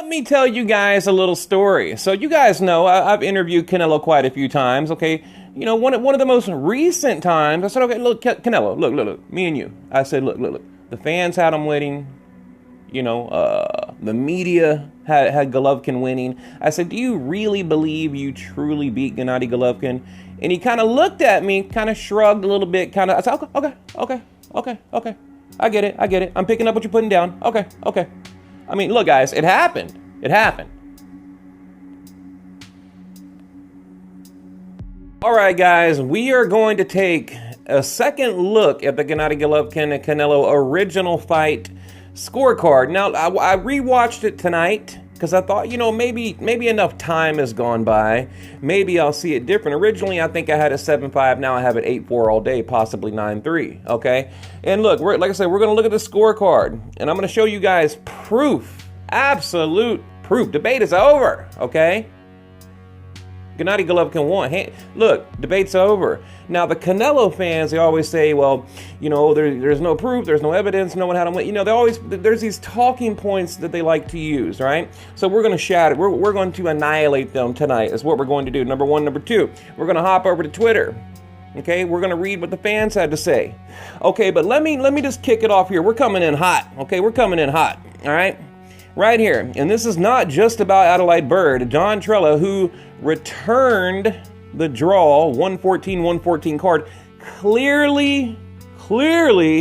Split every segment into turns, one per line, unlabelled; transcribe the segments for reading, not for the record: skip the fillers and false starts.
let me tell you guys a little story. So you guys know I've interviewed Canelo quite a few times, okay? You know, one of the most recent times, I said, okay, look, Canelo, look, me and you. I said, look. The fans had him winning. You know, the media had Golovkin winning. I said, do you really believe you truly beat Gennady Golovkin? And he kind of looked at me, kind of shrugged a little bit, I said, okay. I get it. I'm picking up what you're putting down. Okay. I mean, look, guys, it happened. All right, guys, we are going to take a second look at the Gennady Golovkin and Canelo original fight scorecard. Now, I rewatched it tonight because I thought, you know, maybe enough time has gone by. Maybe I'll see it different. Originally, I think I had a 7-5. Now I have it 8-4 all day, possibly 9-3. Okay, and look, like I said, we're going to look at the scorecard, and I'm going to show you guys proof, absolute proof. Debate is over. Okay. Gennady Golovkin won. Hey, look, debate's over. Now, the Canelo fans, they always say, well, you know, there's no proof, there's no evidence, no one had him win. You know, there's these talking points that they like to use, right? So we're going to shatter. We're going to annihilate them tonight is what we're going to do. Number one. Number two, we're going to hop over to Twitter. Okay, we're going to read what the fans had to say. Okay, but let me just kick it off here. We're coming in hot. Okay, we're coming in hot. All right? Right here, and this is not just about Adelaide Bird. Don Trella, who returned the draw 114 card, clearly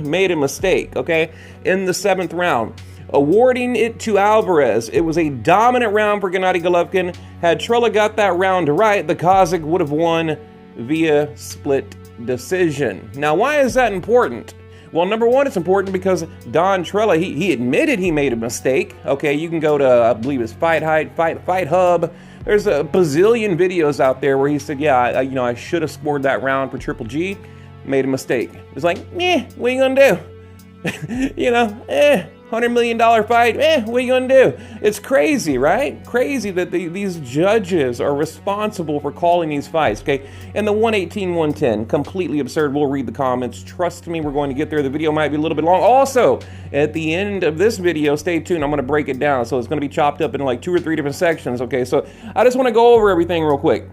made a mistake, okay, in the 7th round, awarding it to Alvarez. It was a dominant round for Gennady Golovkin. Had Trella got that round right, the Kazakh would have won via split decision. Now, why is that important? Well, number one, it's important because Don Trella, he admitted he made a mistake. Okay, you can go to, I believe it's Fight Hub. There's a bazillion videos out there where he said, yeah, I should have scored that round for Triple G. Made a mistake. It's like, what are you gonna do? $100 million fight, what are you gonna do? It's crazy, right? Crazy that these judges are responsible for calling these fights, okay? And the 118-110, completely absurd. We'll read the comments. Trust me, we're going to get there. The video might be a little bit long. Also, at the end of this video, stay tuned. I'm gonna break it down. So it's gonna be chopped up in like 2 or 3 different sections, okay? So I just wanna go over everything real quick.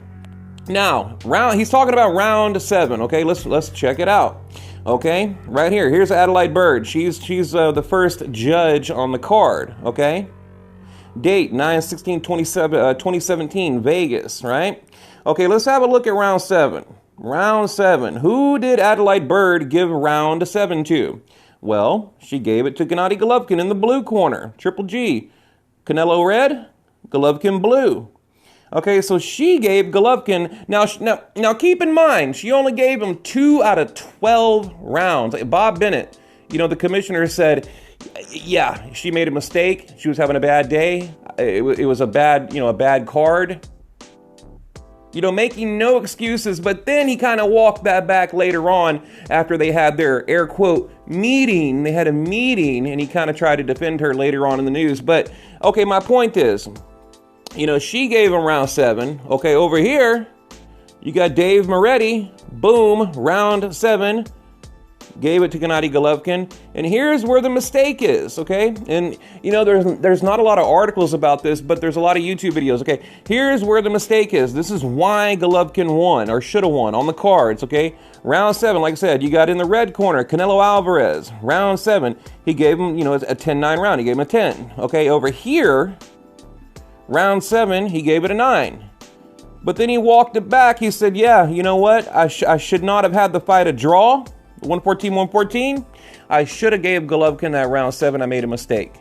Now, he's talking about round 7, okay? Let's check it out. Okay, right here. Here's Adelaide Bird. She's the first judge on the card. Okay, date 9/16/2017, Vegas. Right. Okay, let's have a look at round 7. Round 7. Who did Adelaide Bird give round 7 to? Well, she gave it to Gennady Golovkin in the blue corner. Triple G. Canelo red, Golovkin blue. Okay, so she gave Golovkin, now keep in mind, she only gave him 2 out of 12 rounds. Bob Bennett, you know, the commissioner said, yeah, she made a mistake. She was having a bad day. It was a bad card. You know, making no excuses, but then he kind of walked that back later on after they had their air quote meeting. They had a meeting and he kind of tried to defend her later on in the news. But, okay, my point is, you know, she gave him round 7. Okay, over here, you got Dave Moretti. Boom, round 7. Gave it to Gennady Golovkin. And here's where the mistake is, okay? And, you know, there's not a lot of articles about this, but there's a lot of YouTube videos, okay? Here's where the mistake is. This is why Golovkin won, or should have won, on the cards, okay? Round 7, like I said, you got in the red corner, Canelo Alvarez. Round 7, he gave him, you know, a 10-9 round. He gave him a 10. Okay, over here, round 7, he gave it a 9. But then he walked it back. He said, yeah, you know what? I should not have had the fight a draw. 114-114. I should have gave Golovkin that round 7. I made a mistake.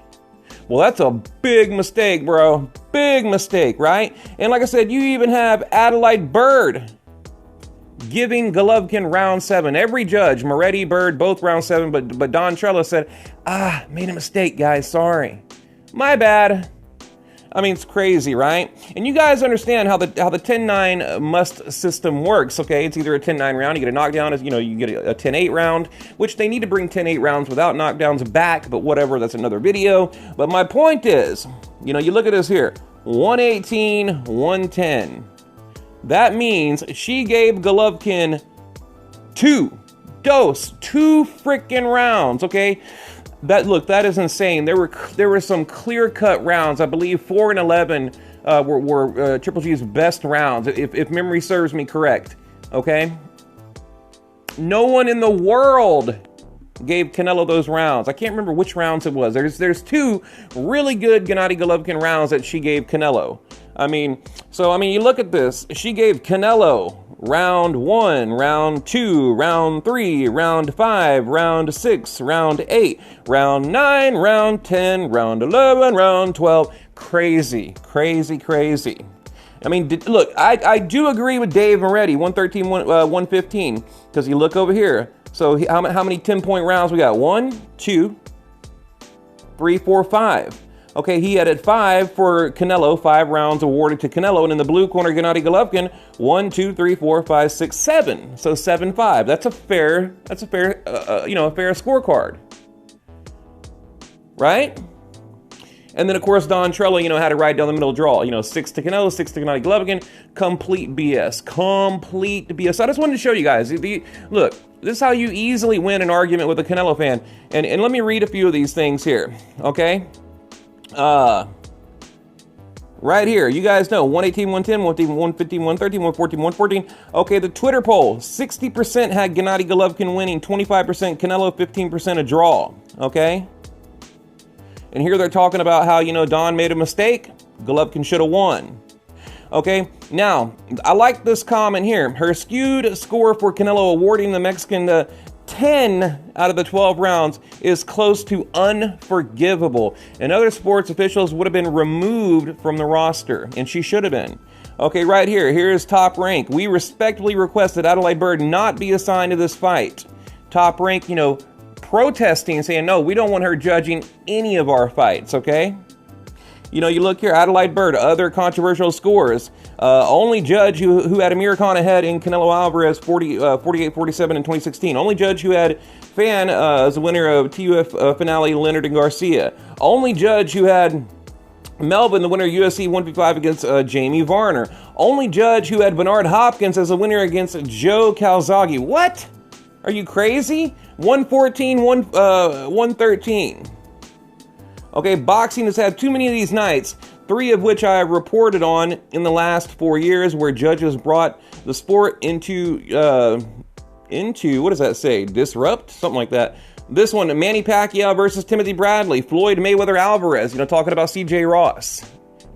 Well, that's a big mistake, bro. Big mistake, right? And like I said, you even have Adelaide Bird giving Golovkin round 7. Every judge, Moretti, Bird, both round 7. But Don Trella said, made a mistake, guys. Sorry. My bad. I mean, it's crazy, right? And you guys understand how the 10-9 must system works, okay? It's either a 10-9 round, you get a knockdown, you know, you get a 10-8 round, which they need to bring 10-8 rounds without knockdowns back, but whatever, that's another video. But my point is, you know, you look at this here, 118-110. That means she gave Golovkin two freaking rounds, okay? That is insane. There were some clear-cut rounds. I believe 4 and 11 were Triple G's best rounds, if memory serves me correct. Okay. No one in the world gave Canelo those rounds. I can't remember which rounds it was. There's 2 really good Gennady Golovkin rounds that she gave Canelo. I mean, you look at this. She gave Canelo round 1, round 2, round 3, round 5, round 6, round 8, round 9, round 10, round 11, round 12. Crazy, crazy, crazy. I mean, look, I do agree with Dave Moretti, 113, 115, because you look over here. So how many 10-point rounds we got? 1, 2, 3, 4, 5. Okay, he had at 5 for Canelo, 5 rounds awarded to Canelo, and in the blue corner, Gennady Golovkin, 1, 2, 3, 4, 5, 6, 7. So 7-5. That's a fair scorecard, right? And then, of course, Don Trello, had to ride down the middle draw. 6 to Canelo, 6 to Gennady Golovkin. Complete BS. Complete BS. So I just wanted to show you guys. Look, this is how you easily win an argument with a Canelo fan. And let me read a few of these things here, okay? Right here, you guys know, 118, 110, 115, 113, 114, 114. Okay, the Twitter poll, 60% had Gennady Golovkin winning, 25% Canelo, 15% a draw, okay? And here they're talking about how, Don made a mistake. Golovkin should have won. Okay, now, I like this comment here. Her skewed score for Canelo awarding the Mexican 10 out of the 12 rounds is close to unforgivable. And other sports officials would have been removed from the roster, and she should have been. Okay, right here. Here's Top Rank. We respectfully request that Adelaide Bird not be assigned to this fight. Top Rank, protesting, saying, no, we don't want her judging any of our fights, okay? You look here, Adelaide Bird, other controversial scores. Only judge who had Amir Khan ahead in Canelo Alvarez 48-47 in 2016. Only judge who had Fan as the winner of TUF finale Leonard and Garcia. Only judge who had Melvin, the winner of UFC 155 against Jamie Varner. Only judge who had Bernard Hopkins as the winner against Joe Calzaghe. What? Are you crazy? 114, 113. Okay, boxing has had too many of these nights, 3 of which I have reported on in the last 4 years, where judges brought the sport into what does that say? Disrupt? Something like that. This one, Manny Pacquiao versus Timothy Bradley, Floyd Mayweather Alvarez, talking about CJ Ross.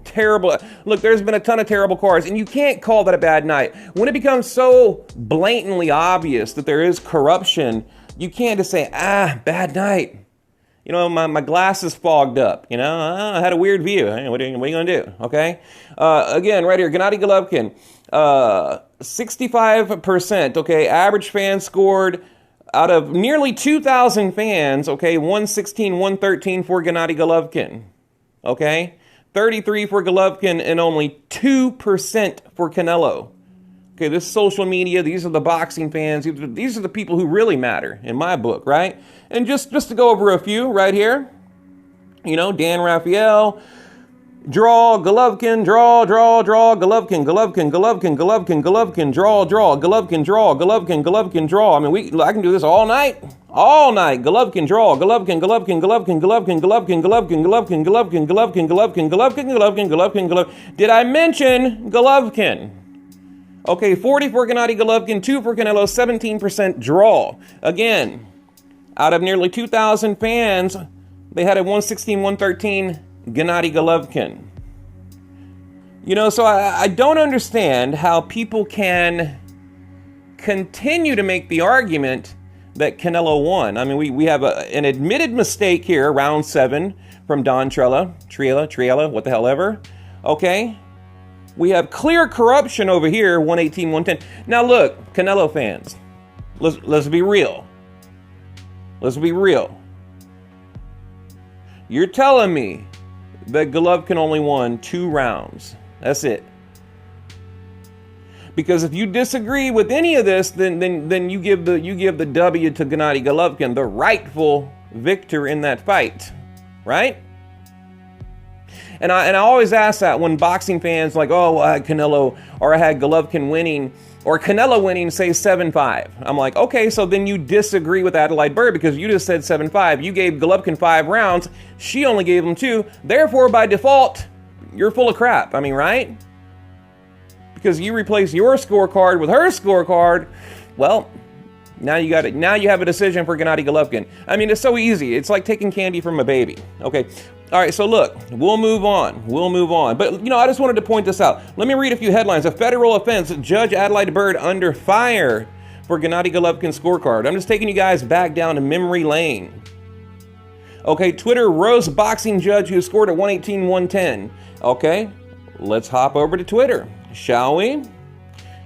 Terrible. Look, there's been a ton of terrible cards, and you can't call that a bad night. When it becomes so blatantly obvious that there is corruption, you can't just say, bad night. My glasses fogged up, I had a weird view. What are you going to do, okay? Again, right here, Gennady Golovkin, 65%, okay? Average fan scored out of nearly 2,000 fans, okay? 116, 113 for Gennady Golovkin, okay? 33 for Golovkin and only 2% for Canelo. Okay, this is social media. These are the boxing fans. These are the people who really matter in my book, right? And just to go over a few right here, Dan Raphael, draw, Golovkin, draw, Golovkin, Golovkin, draw, Golovkin, draw. I mean, I can do this all night. Golovkin, draw, Golovkin. Did I mention Golovkin? Okay, 40 for Gennady Golovkin, 2 for Canelo, 17% draw. Again, out of nearly 2,000 fans, they had a 116, 113 Gennady Golovkin. So I don't understand how people can continue to make the argument that Canelo won. I mean, we have an admitted mistake here, round 7, from Don Trella, what the hell ever. Okay? We have clear corruption over here, 118, 110. Now look, Canelo fans, let's be real. Let's be real. You're telling me that Golovkin only won 2 rounds. That's it. Because if you disagree with any of this, then you give the W to Gennady Golovkin, the rightful victor in that fight, right? And I always ask that when boxing fans like, oh, I had Canelo, or I had Golovkin winning, or Canelo winning, say 7-5. I'm like, okay, so then you disagree with Adelaide Byrd because you just said 7-5. You gave Golovkin 5 rounds. She only gave him 2. Therefore, by default, you're full of crap. I mean, right? Because you replace your scorecard with her scorecard. Well, now you got it. Now you have a decision for Gennady Golovkin. I mean, it's so easy. It's like taking candy from a baby. Okay. All right, so look, we'll move on. We'll move on. But, I just wanted to point this out. Let me read a few headlines. A federal offense, Judge Adelaide Byrd under fire for Gennady Golovkin's scorecard. I'm just taking you guys back down to memory lane. Okay, Twitter roast boxing judge who scored at 118-110. Okay, let's hop over to Twitter, shall we?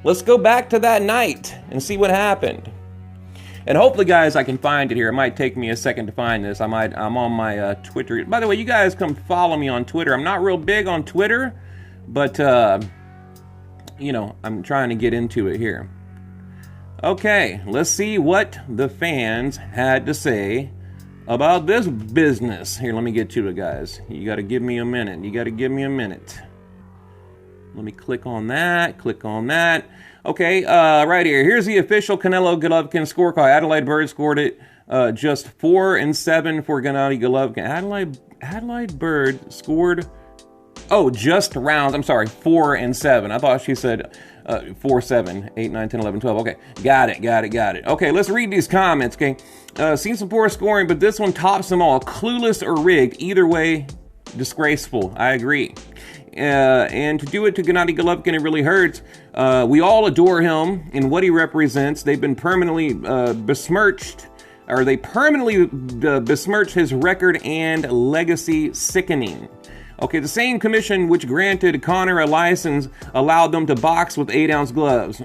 Let's go back to that night and see what happened. And hopefully, guys, I can find it here. It might take me a second to find this. I'm on my Twitter. By the way, you guys come follow me on Twitter. I'm not real big on Twitter, but, I'm trying to get into it here. Okay, let's see what the fans had to say about this business. Here, let me get to it, guys. You got to give me a minute. Let me click on that. Okay, right here. Here's the official Canelo Golovkin scorecard. Adelaide Byrd scored it just 4-7 for Gennady Golovkin. Adelaide Byrd scored, just rounds. I'm sorry, 4-7. I thought she said 4-7, 8, 9, 10, 11, 12. Okay, got it. Okay, let's read these comments, okay? Seen some poor scoring, but this one tops them all. Clueless or rigged. Either way, disgraceful. I agree. And to do it to Gennady Golovkin, it really hurts. We all adore him and what he represents. They've been permanently besmirched, or they permanently besmirched his record and legacy. Sickening. Okay, the same commission which granted Conor a license allowed them to box with 8-ounce gloves.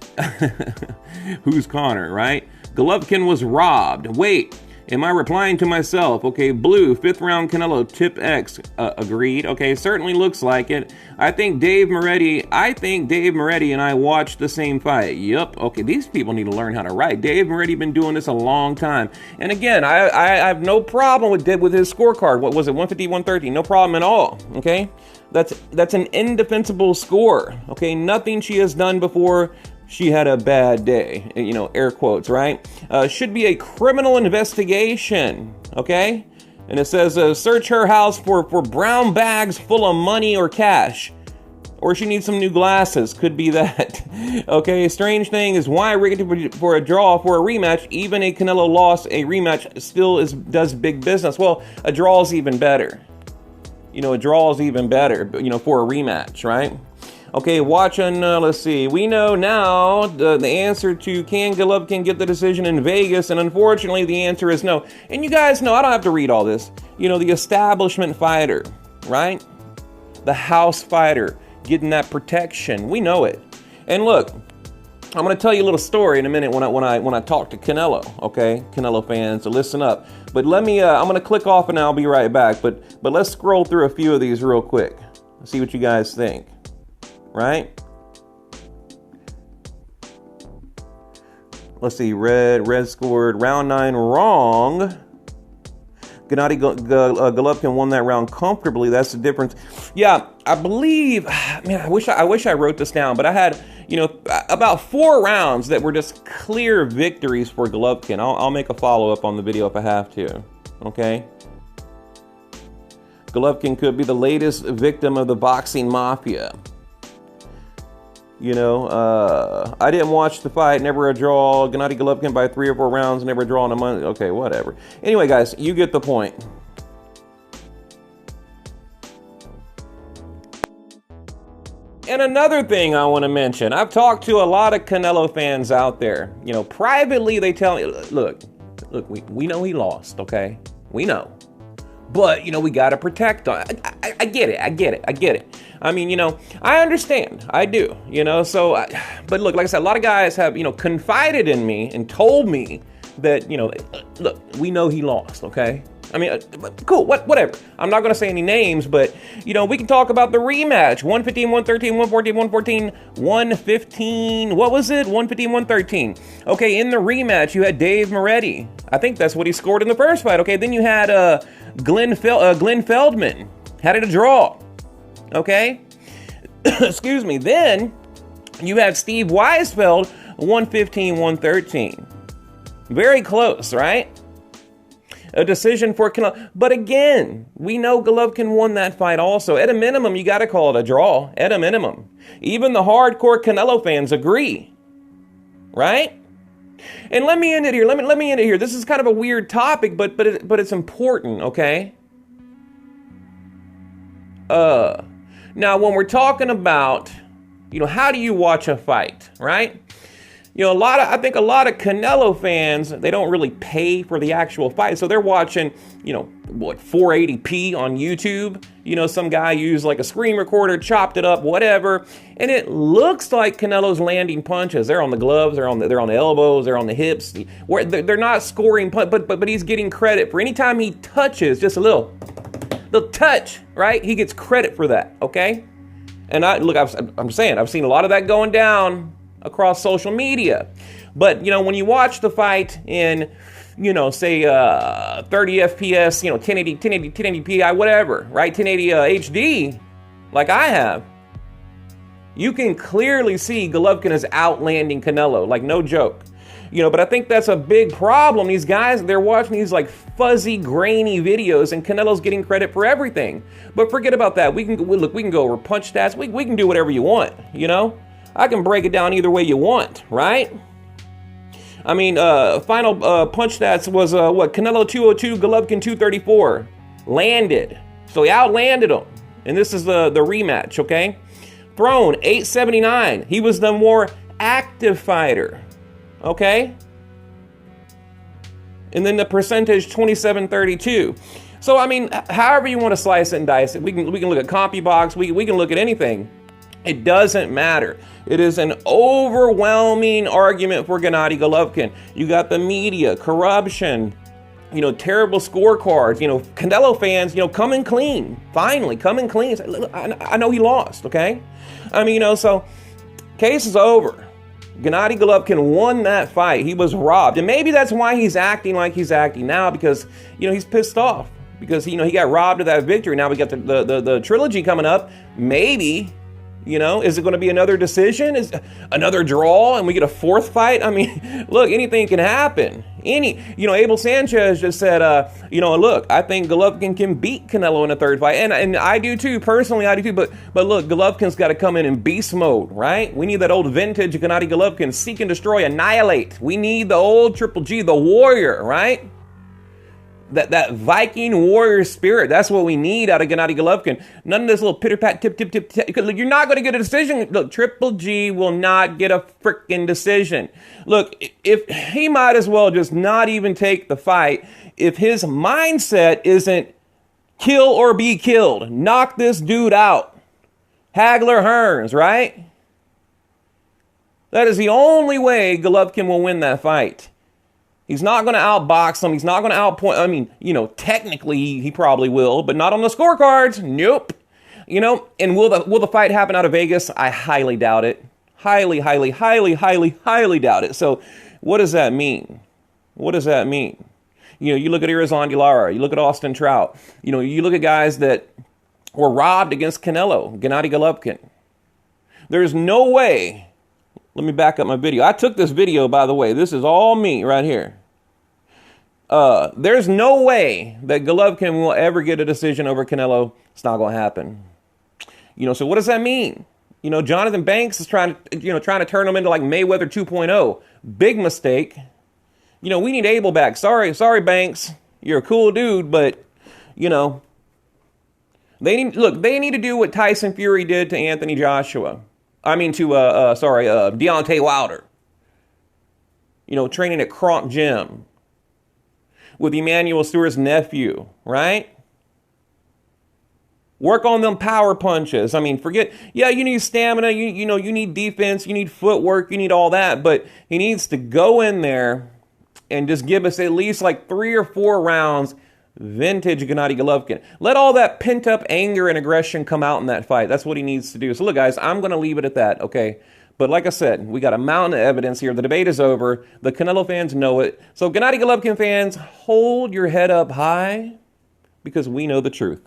Who's Conor, right? Golovkin was robbed. Wait. Am I replying to myself? Okay, blue, 5th round Canelo, tip X. Agreed. Okay, certainly looks like it. I think Dave Moretti and I watched the same fight. Yep. Okay, these people need to learn how to write. Dave Moretti been doing this a long time. And again, I have no problem with his scorecard. What was it, 150, 130? No problem at all. Okay, that's an indefensible score. Okay, nothing she has done before. She had a bad day, air quotes, right? Should be a criminal investigation, okay? And it says, search her house for brown bags full of money or cash. Or she needs some new glasses, could be that. Okay, strange thing is why rig it for a draw for a rematch. Even a Canelo loss, a rematch still does big business. Well, a draw is even better. A draw is even better, for a rematch, right? Okay, watching, let's see. We know now the answer to can Golovkin get the decision in Vegas, and unfortunately the answer is no. And you guys know, I don't have to read all this. The establishment fighter, right? The house fighter, getting that protection. We know it. And look, I'm going to tell you a little story in a minute when I talk to Canelo, okay? Canelo fans, so listen up. But let me, I'm going to click off and I'll be right back. But let's scroll through a few of these real quick. See what you guys think. Right? Let's see. Red scored round 9 wrong. Gennady Golovkin won that round comfortably. That's the difference. Yeah, I believe. Man, I wish I wrote this down. But I had about 4 rounds that were just clear victories for Golovkin. I'll make a follow up on the video if I have to. Okay. Golovkin could be the latest victim of the boxing mafia. I didn't watch the fight, never a draw. Gennady Golovkin by 3 or 4 rounds, never a draw in a month. Okay, whatever. Anyway, guys, you get the point. And another thing I want to mention, I've talked to a lot of Canelo fans out there. Privately they tell me, look, we know he lost, okay? We know. But, we got to protect him. I get it. I mean, I understand. I do, so, but look, like I said, a lot of guys have, confided in me and told me that, look, we know he lost, okay? I mean, cool, whatever. I'm not going to say any names, but, we can talk about the rematch. 115, 113, 114, 114, 115. What was it? 115, 113. Okay, in the rematch, you had Dave Moretti. I think that's what he scored in the first fight. Okay, then you had Glenn Feldman. Had it a draw. Okay? Excuse me. Then you have Steve Weisfeld, 115, 113. Very close, right? A decision for Canelo. But again, we know Golovkin won that fight also. At a minimum, you got to call it a draw. At a minimum. Even the hardcore Canelo fans agree. Right? And let me end it here. Let me end it here. This is kind of a weird topic, but it's important, okay? Now, when we're talking about, how do you watch a fight, right? I think a lot of Canelo fans, they don't really pay for the actual fight. So they're watching, 480p on YouTube. Some guy used like a screen recorder, chopped it up, whatever. And it looks like Canelo's landing punches. They're on the gloves, they're on the elbows, they're on the hips. They're not scoring, but he's getting credit for any time he touches, just a little touch, right? He gets credit for that, okay? And I'm saying, I've seen a lot of that going down across social media. But, when you watch the fight in, say 30 FPS, 1080 Pi, whatever, right? 1080 HD, like I have, you can clearly see Golovkin is outlanding Canelo, like no joke. But I think that's a big problem. These guys, they're watching these like fuzzy, grainy videos, and Canelo's getting credit for everything. But forget about that. We can go over punch stats. We can do whatever you want, I can break it down either way you want, right? I mean, final punch stats was, Canelo 202, Golovkin 234. Landed. So he outlanded him. And this is the rematch, okay? Thrown, 879. He was the more active fighter, okay? And then the percentage, 27-32. So, I mean, however you want to slice it and dice it, we can look at CompuBox, we can look at anything. It doesn't matter. It is an overwhelming argument for Gennady Golovkin. You got the media, corruption, terrible scorecards, Canelo fans, coming clean. Finally, coming clean. I know he lost, okay? I mean, so case is over. Gennady Golovkin won that fight. He was robbed. And maybe that's why he's acting like he's acting now, because, he's pissed off. Because, he got robbed of that victory. Now we got the trilogy coming up. Maybe... is it going to be another decision? Is another draw and we get a fourth fight? I mean, look, anything can happen. Abel Sanchez just said, look, I think Golovkin can beat Canelo in a third fight. And I do too, personally, I do too. But look, Golovkin's got to come in beast mode, right? We need that old vintage Gennady Golovkin, seek and destroy, annihilate. We need the old Triple G, the warrior, right? That Viking warrior spirit, that's what we need out of Gennady Golovkin. None of this little pitter-pat, tip. You're not going to get a decision. Look, Triple G will not get a freaking decision. Look, if he might as well just not even take the fight if his mindset isn't kill or be killed. Knock this dude out. Hagler Hearns, right? That is the only way Golovkin will win that fight. He's not going to outbox him. He's not going to outpoint. I mean, technically he probably will, but not on the scorecards. Nope. And will the fight happen out of Vegas? I highly doubt it. Highly doubt it. So what does that mean? What does that mean? You look at Irizarry Lara. You look at Austin Trout. You look at guys that were robbed against Canelo, Gennady Golovkin. There's no way. Let me back up my video. I took this video, by the way. This is all me right here. There's no way that Golovkin will ever get a decision over Canelo. It's not going to happen. So what does that mean? Jonathan Banks is trying to turn him into like Mayweather 2.0. Big mistake. We need Abel back. Sorry, Banks. You're a cool dude, but, they need to do what Tyson Fury did to Anthony Joshua. Deontay Wilder. Training at Kronk Gym with Emmanuel Stewart's nephew, right? Work on them power punches. I mean, you need stamina, you need defense, you need footwork, you need all that, but he needs to go in there and just give us at least like 3 or 4 rounds vintage Gennady Golovkin. Let all that pent-up anger and aggression come out in that fight. That's what he needs to do. So look, guys, I'm going to leave it at that, okay? But like I said, we got a mountain of evidence here. The debate is over. The Canelo fans know it. So Gennady Golovkin fans, hold your head up high because we know the truth.